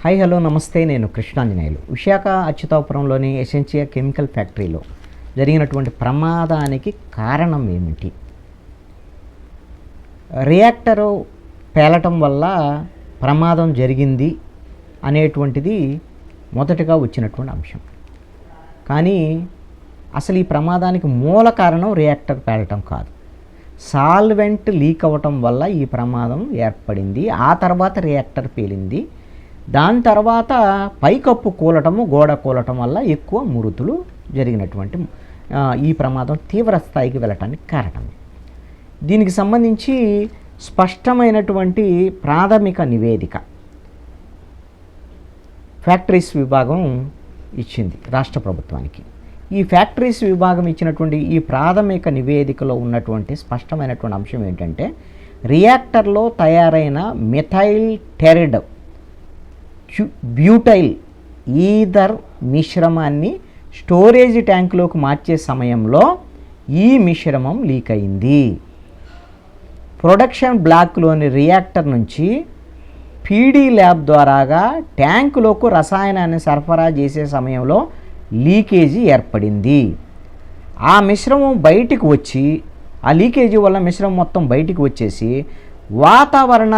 Hi hello నమస్తే, నేను Krishnanjaneyulu. Visakha అచ్యుతాపురంలోని Essentia chemical ఫ్యాక్టరీలో జరిగినటువంటి ప్రమాదానికి కారణం ఏమిటి? రియాక్టరు పేలటం వల్ల ప్రమాదం జరిగింది అనేటువంటిది మొదటగా వచ్చినటువంటి అంశం. కానీ అసలు ఈ ప్రమాదానికి మూల కారణం రియాక్టర్ పేలటం కాదు, సాల్వెంట్ లీక్ అవ్వటం వల్ల ఈ ప్రమాదం ఏర్పడింది. ఆ తర్వాత రియాక్టర్ పేలింది. దాని తర్వాత పైకప్పు కూలటము, గోడ కూలటం వల్ల ఎక్కువ మృతులు జరిగినటువంటి ఈ ప్రమాదం తీవ్ర స్థాయికి వెళ్ళటానికి కారణం. దీనికి సంబంధించి స్పష్టమైనటువంటి ప్రాథమిక నివేదిక ఫ్యాక్టరీస్ విభాగం ఇచ్చింది రాష్ట్ర ప్రభుత్వానికి. ఈ ఫ్యాక్టరీస్ విభాగం ఇచ్చినటువంటి ఈ ప్రాథమిక నివేదికలో ఉన్నటువంటి స్పష్టమైనటువంటి అంశం ఏంటంటే, రియాక్టర్లో తయారైన మిథైల్ టెరిడ్ బ్యూటైల్ ఈథర్ మిశ్రమాన్ని స్టోరేజ్ ట్యాంకులోకి మార్చే సమయంలో ఈ మిశ్రమం లీక్ అయింది. ప్రొడక్షన్ బ్లాక్లోని రియాక్టర్ నుంచి పీడీ ల్యాబ్ ద్వారాగా ట్యాంకులోకి రసాయనాన్ని సరఫరా చేసే సమయంలో లీకేజీ ఏర్పడింది. ఆ మిశ్రమం బయటికి వచ్చి, ఆ లీకేజీ వల్ల మిశ్రమం మొత్తం బయటికి వచ్చేసి వాతావరణ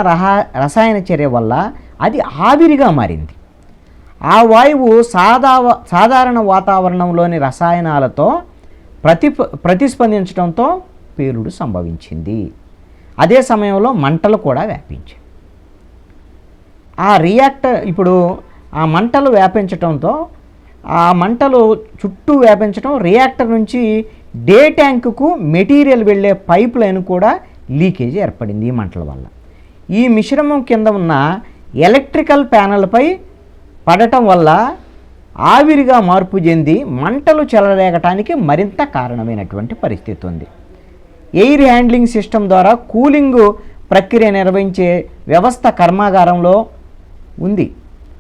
రసాయన చర్య వల్ల అది ఆవిరిగా మారింది. ఆ వాయువు సాధారణ వాతావరణంలోని రసాయనాలతో ప్రతిస్పందించడంతో పేలుడు సంభవించింది. అదే సమయంలో మంటలు కూడా వ్యాపించాయి. ఆ రియాక్టర్ ఇప్పుడు ఆ మంటలు వ్యాపించడంతో, ఆ మంటలు చుట్టూ వ్యాపించడం, రియాక్టర్ నుంచి డే ట్యాంకుకు మెటీరియల్ వెళ్ళే పైప్ లైన్ కూడా లీకేజ్ ఏర్పడింది ఈ మంటల వల్ల. ఈ మిశ్రమం కింద ఉన్న ఎలక్ట్రికల్ ప్యానెల్పై పడటం వల్ల ఆవిరిగా మార్పు చెంది మంటలు చెలరేగటానికి మరింత కారణమైనటువంటి పరిస్థితి ఉంది. ఎయిర్ హ్యాండ్లింగ్ సిస్టమ్ ద్వారా కూలింగ్ ప్రక్రియ నిర్వహించే వ్యవస్థ కర్మాగారంలో ఉంది.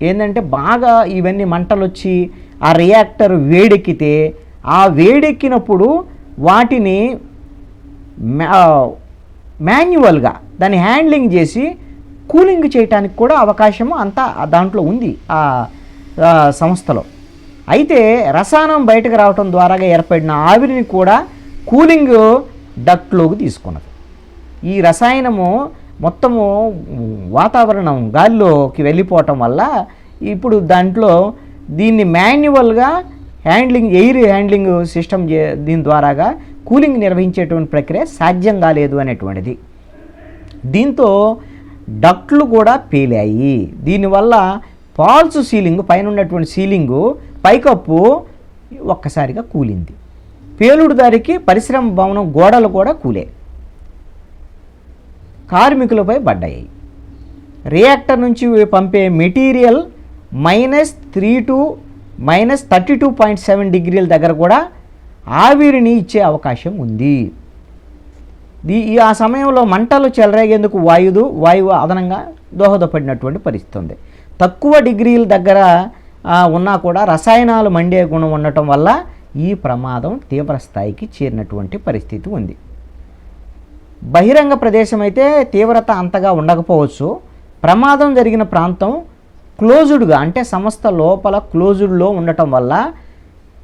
ఏంటంటే బాగా ఇవన్నీ మంటలు వచ్చి ఆ రియాక్టర్ వేడెక్కితే, ఆ వేడెక్కినప్పుడు వాటిని మాన్యువల్గా దాన్ని హ్యాండ్లింగ్ చేసి కూలింగ్ చేయడానికి కూడా అవకాశము అంతా దాంట్లో ఉంది ఆ సంస్థలో. అయితే రసాయనం బయటకు రావటం ద్వారా ఏర్పడిన ఆవిరిని కూడా కూలింగ్ డక్ట్లోకి తీసుకున్నది. ఈ రసాయనము మొత్తము వాతావరణం గాలిలోకి వెళ్ళిపోవటం వల్ల ఇప్పుడు దాంట్లో దీన్ని మాన్యువల్గా ఎయిర్ హ్యాండ్లింగ్ సిస్టమ్ దీని ద్వారాగా కూలింగ్ నిర్వహించేటువంటి ప్రక్రియ సాధ్యం కాలేదు అనేటువంటిది. దీంతో డక్ట్లు కూడా పేలాయి. దీనివల్ల ఫాల్స్ సీలింగ్, పైన ఉన్నటువంటి సీలింగు పైకప్పు ఒక్కసారిగా కూలింది. పేలుడు దారికి పరిశ్రమ భవనం గోడలు కూడా కూలే, కార్మికులపై పడ్డాయి. రియాక్టర్ నుంచి పంపే మెటీరియల్ -3 to -32.7 డిగ్రీల దగ్గర కూడా ఆవిరిని ఇచ్చే అవకాశం ఉంది. ఆ సమయంలో మంటలు చెలరేగేందుకు వాయువు అదనంగా దోహదపడినటువంటి పరిస్థితి ఉంది. తక్కువ డిగ్రీల దగ్గర ఉన్నా కూడా రసాయనాలు మండే గుణం ఉండటం వల్ల ఈ ప్రమాదం తీవ్ర స్థాయికి చేరినటువంటి పరిస్థితి ఉంది. బహిరంగ ప్రదేశం అయితే తీవ్రత అంతగా ఉండకపోవచ్చు. ప్రమాదం జరిగిన ప్రాంతం క్లోజ్డ్గా, అంటే సంస్థ లోపల క్లోజ్డ్లో ఉండటం వల్ల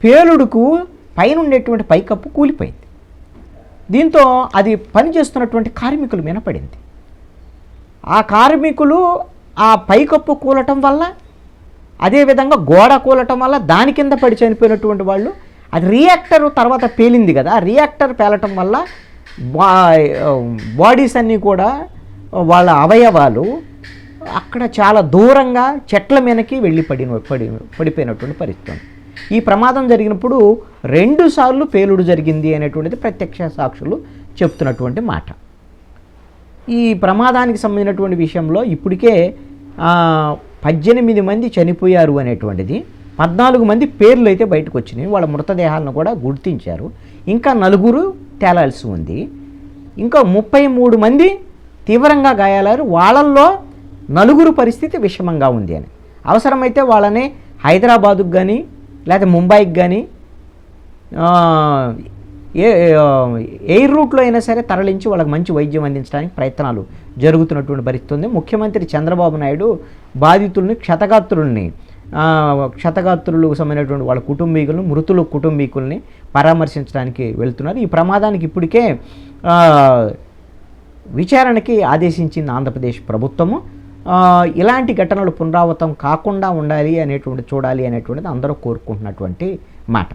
పేలుడుకు పైన ఉండేటువంటి పైకప్పు కూలిపోయింది. దీంతో అది పనిచేస్తున్నటువంటి కార్మికుల మీద పడింది. ఆ కార్మికులు ఆ పైకప్పు కూలటం వల్ల, అదేవిధంగా గోడ కూలటం వల్ల దాని కింద పడి చనిపోయినటువంటి వాళ్ళు, అది రియాక్టర్ తర్వాత పేలింది కదా, ఆ రియాక్టర్ పేలటం వల్ల బాడీస్ అన్నీ కూడా, వాళ్ళ అవయవాలు అక్కడ చాలా దూరంగా చెట్ల మీదకి వెళ్ళి పడిపోయినటువంటి పరిస్థితి. ఈ ప్రమాదం జరిగినప్పుడు 2 సార్లు పేలుడు జరిగింది అనేటువంటిది ప్రత్యక్ష సాక్షులు చెప్తున్నటువంటి మాట. ఈ ప్రమాదానికి సంబంధించినటువంటి విషయంలో ఇప్పటికే 18 మంది చనిపోయారు అనేటువంటిది, 14 మంది పేర్లు అయితే బయటకు వచ్చినాయి. వాళ్ళ మృతదేహాలను కూడా గుర్తించారు. ఇంకా 4 తేలాల్సి ఉంది. ఇంకా 33 మంది తీవ్రంగా గాయాలారు. వాళ్ళల్లో 4 పరిస్థితి విషమంగా ఉంది అని. అవసరమైతే వాళ్ళని హైదరాబాదుకు కానీ లేదా ముంబైకి కానీ ఏ ఎయిర్ రూట్లో అయినా సరే తరలించి వాళ్ళకి మంచి వైద్యం అందించడానికి ప్రయత్నాలు జరుగుతున్నటువంటి పరిస్థితి ఉంది. ముఖ్యమంత్రి చంద్రబాబు నాయుడు బాధితుల్ని క్షతగాత్రులకు సంబంధించినటువంటి వాళ్ళ కుటుంబీకులను, మృతుల కుటుంబీకుల్ని పరామర్శించడానికి వెళ్తున్నారు. ఈ ప్రమాదానికి ఇప్పటికే విచారణకి ఆదేశించింది ఆంధ్రప్రదేశ్ ప్రభుత్వము. ఇలాంటి ఘటనలు పునరావృతం కాకుండా చూడాలి అనేటువంటిది అందరూ కోరుకుంటున్నటువంటి మాట.